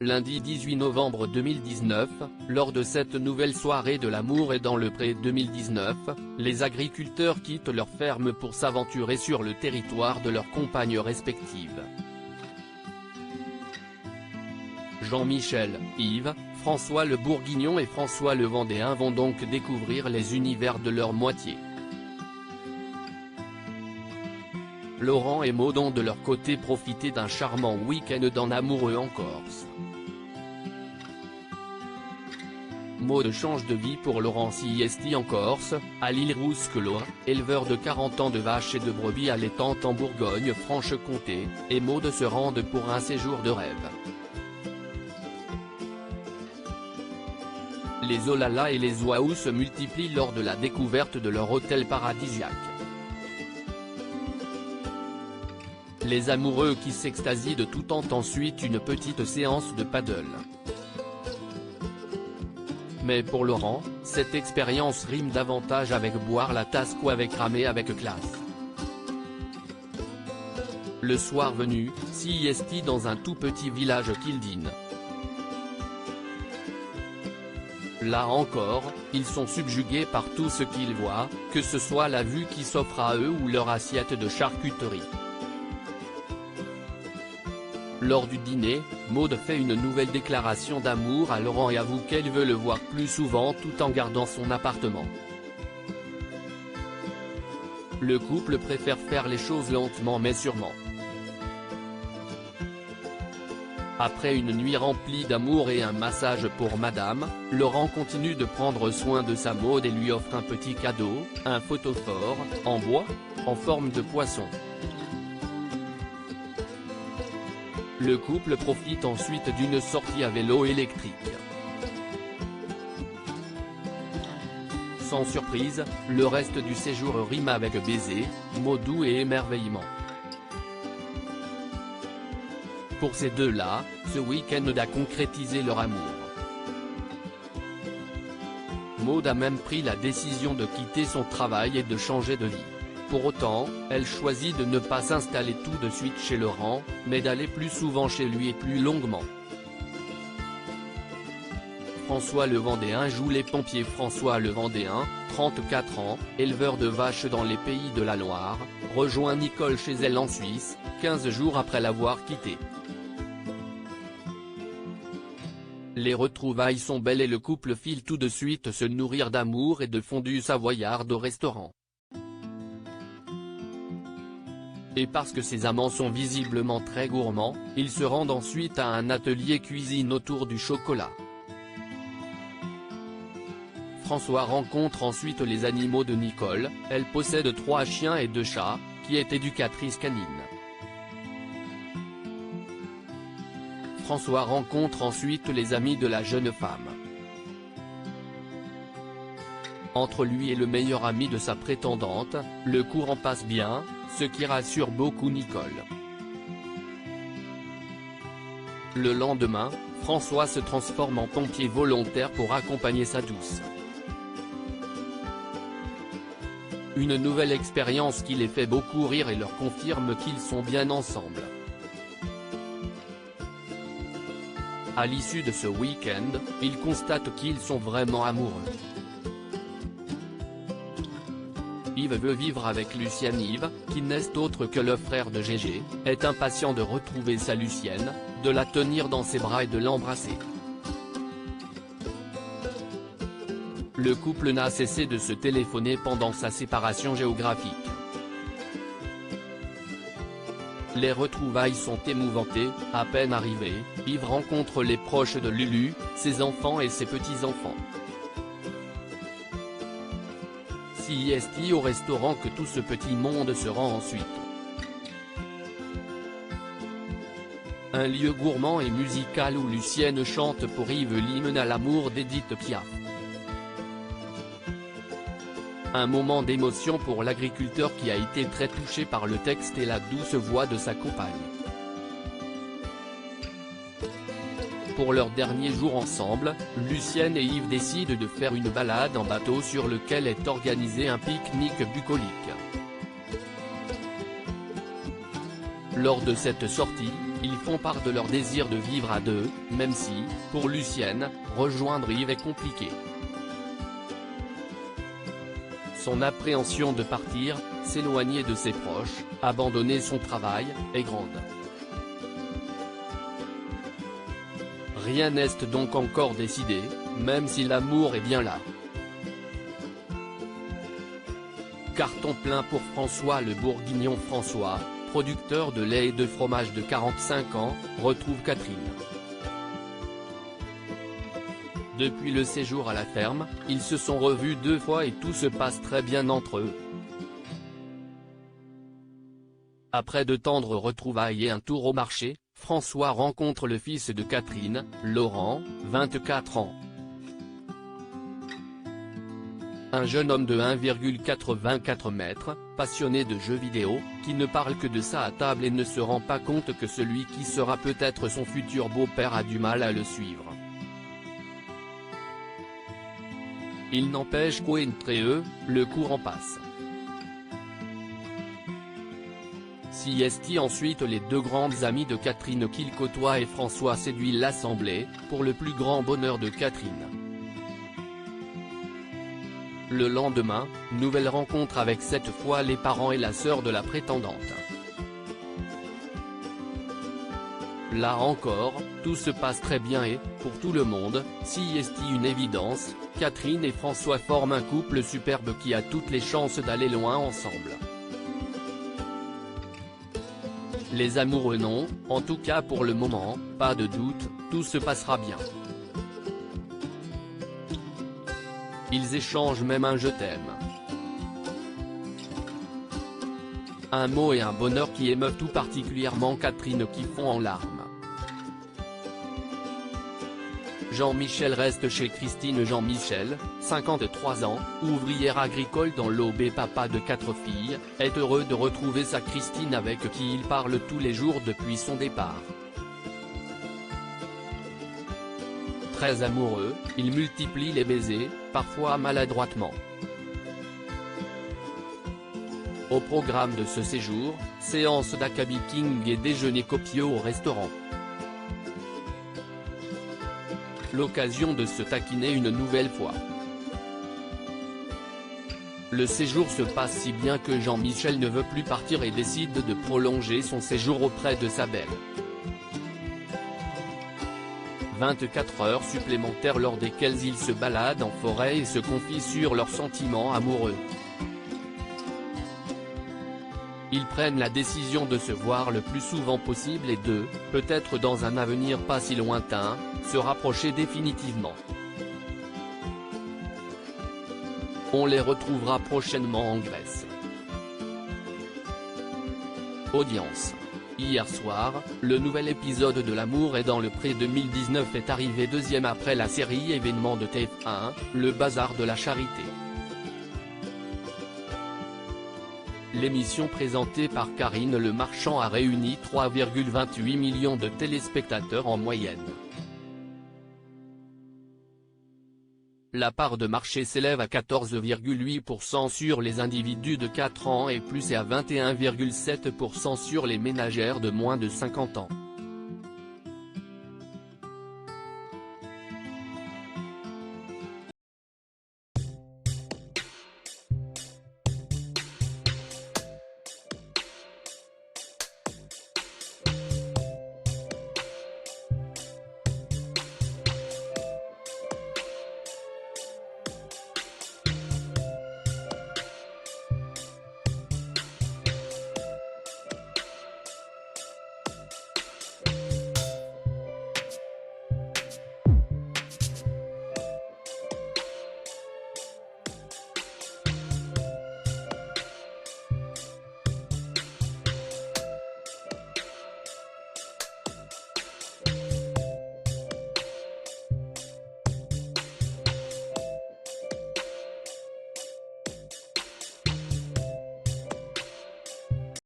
Lundi 18 novembre 2019, lors de cette nouvelle soirée de l'amour et dans le pré 2019, les agriculteurs quittent leur ferme pour s'aventurer sur le territoire de leurs compagnes respectives. Jean-Michel, Yves, François le Bourguignon et François le Vendéen vont donc découvrir les univers de leur moitié. Laurent et Maud ont de leur côté profité d'un charmant week-end en amoureux en Corse. Maud change de vie pour Laurent s'y en Corse, à l'île Rousquelot, éleveur de 40 ans de vaches et de brebis allaitantes en Bourgogne-Franche-Comté, et Maud se rendent pour un séjour de rêve. Les olala et les ouaou se multiplient lors de la découverte de leur hôtel paradisiaque. Les amoureux qui s'extasient de tout tentent ensuite une petite séance de paddle. Mais pour Laurent, cette expérience rime davantage avec boire la tasse qu'avec ramer avec classe. Le soir venu, s'y dans un tout petit village Kildin. Là encore, ils sont subjugués par tout ce qu'ils voient, que ce soit la vue qui s'offre à eux ou leur assiette de charcuterie. Lors du dîner, Maud fait une nouvelle déclaration d'amour à Laurent et avoue qu'elle veut le voir plus souvent tout en gardant son appartement. Le couple préfère faire les choses lentement mais sûrement. Après une nuit remplie d'amour et un massage pour Madame, Laurent continue de prendre soin de sa Maud et lui offre un petit cadeau, un photophore, en bois, en forme de poisson. Le couple profite ensuite d'une sortie à vélo électrique. Sans surprise, le reste du séjour rime avec baiser, mots doux et émerveillement. Pour ces deux-là, ce week-end a concrétisé leur amour. Maud a même pris la décision de quitter son travail et de changer de vie. Pour autant, elle choisit de ne pas s'installer tout de suite chez Laurent, mais d'aller plus souvent chez lui et plus longuement. François le Vendéen joue les pompiers. François le Vendéen, 34 ans, éleveur de vaches dans les pays de la Loire, rejoint Nicole chez elle en Suisse, 15 jours après l'avoir quittée. Les retrouvailles sont belles et le couple file tout de suite se nourrir d'amour et de fondue savoyarde au restaurant. Et parce que ses amants sont visiblement très gourmands, ils se rendent ensuite à un atelier cuisine autour du chocolat. François rencontre ensuite les animaux de Nicole, elle possède 3 chiens et 2 chats, qui est éducatrice canine. François rencontre ensuite les amis de la jeune femme. Entre lui et le meilleur ami de sa prétendante, le courant passe bien, ce qui rassure beaucoup Nicole. Le lendemain, François se transforme en pompier volontaire pour accompagner sa douce. Une nouvelle expérience qui les fait beaucoup rire et leur confirme qu'ils sont bien ensemble. À l'issue de ce week-end, ils constatent qu'ils sont vraiment amoureux. Yves veut vivre avec Lucienne. Yves, qui n'est autre que le frère de Gégé, est impatient de retrouver sa Lucienne, de la tenir dans ses bras et de l'embrasser. Le couple n'a cessé de se téléphoner pendant sa séparation géographique. Les retrouvailles sont émouvantes. À peine arrivé, Yves rencontre les proches de Lulu, ses enfants et ses petits-enfants. S'y au restaurant que tout ce petit monde se rend ensuite. Un lieu gourmand et musical où Lucienne chante pour Yves l'hymne à l'amour d'Edith Piaf. Un moment d'émotion pour l'agriculteur qui a été très touché par le texte et la douce voix de sa compagne. Pour leur dernier jour ensemble, Lucienne et Yves décident de faire une balade en bateau sur lequel est organisé un pique-nique bucolique. Lors de cette sortie, Ils font part de leur désir de vivre à deux, même si, pour Lucienne, rejoindre Yves est compliqué. Son appréhension de partir, s'éloigner de ses proches, abandonner son travail, est grande. Rien n'est donc encore décidé, même si l'amour est bien là. Carton plein pour François. Le bourguignon François, producteur de lait et de fromage de 45 ans, retrouve Catherine. Depuis le séjour à la ferme, ils se sont revus 2 fois et tout se passe très bien entre eux. Après de tendres retrouvailles et un tour au marché, François rencontre le fils de Catherine, Laurent, 24 ans. Un jeune homme de 1,84 m, passionné de jeux vidéo, qui ne parle que de ça à table et ne se rend pas compte que celui qui sera peut-être son futur beau-père a du mal à le suivre. Il n'empêche qu'entre eux, le courant passe. Siesti ensuite les 2 grandes amies de Catherine qu'il côtoie et François séduit l'assemblée, pour le plus grand bonheur de Catherine. Le lendemain, nouvelle rencontre avec cette fois les parents et la sœur de la prétendante. Là encore, tout se passe très bien et, pour tout le monde, siesti une évidence, Catherine et François forment un couple superbe qui a toutes les chances d'aller loin ensemble. Les amoureux non, en tout cas pour le moment, pas de doute, tout se passera bien. Ils échangent même un « je t'aime ». Un mot et un bonheur qui émeuvent tout particulièrement Catherine qui fond en larmes. Jean-Michel reste chez Christine. Jean-Michel, 53 ans, ouvrière agricole dans l'Aube et papa de 4 filles, est heureux de retrouver sa Christine avec qui il parle tous les jours depuis son départ. Très amoureux, il multiplie les baisers, parfois maladroitement. Au programme de ce séjour, séance d'Akabi-King et déjeuner copieux au restaurant. L'occasion de se taquiner une nouvelle fois. Le séjour se passe si bien que Jean-Michel ne veut plus partir et décide de prolonger son séjour auprès de sa belle. 24 heures supplémentaires lors desquelles ils se baladent en forêt et se confient sur leurs sentiments amoureux. Ils prennent la décision de se voir le plus souvent possible et de, peut-être dans un avenir pas si lointain, se rapprocher définitivement. On les retrouvera prochainement en Grèce. Audience. Hier soir, le nouvel épisode de L'amour est dans le pré 2019 est arrivé 2e après la série événement de TF1, Le Bazar de la Charité. L'émission présentée par Karine Le Marchand a réuni 3,28 millions de téléspectateurs en moyenne. La part de marché s'élève à 14,8% sur les individus de 4 ans et plus et à 21,7% sur les ménagères de moins de 50 ans.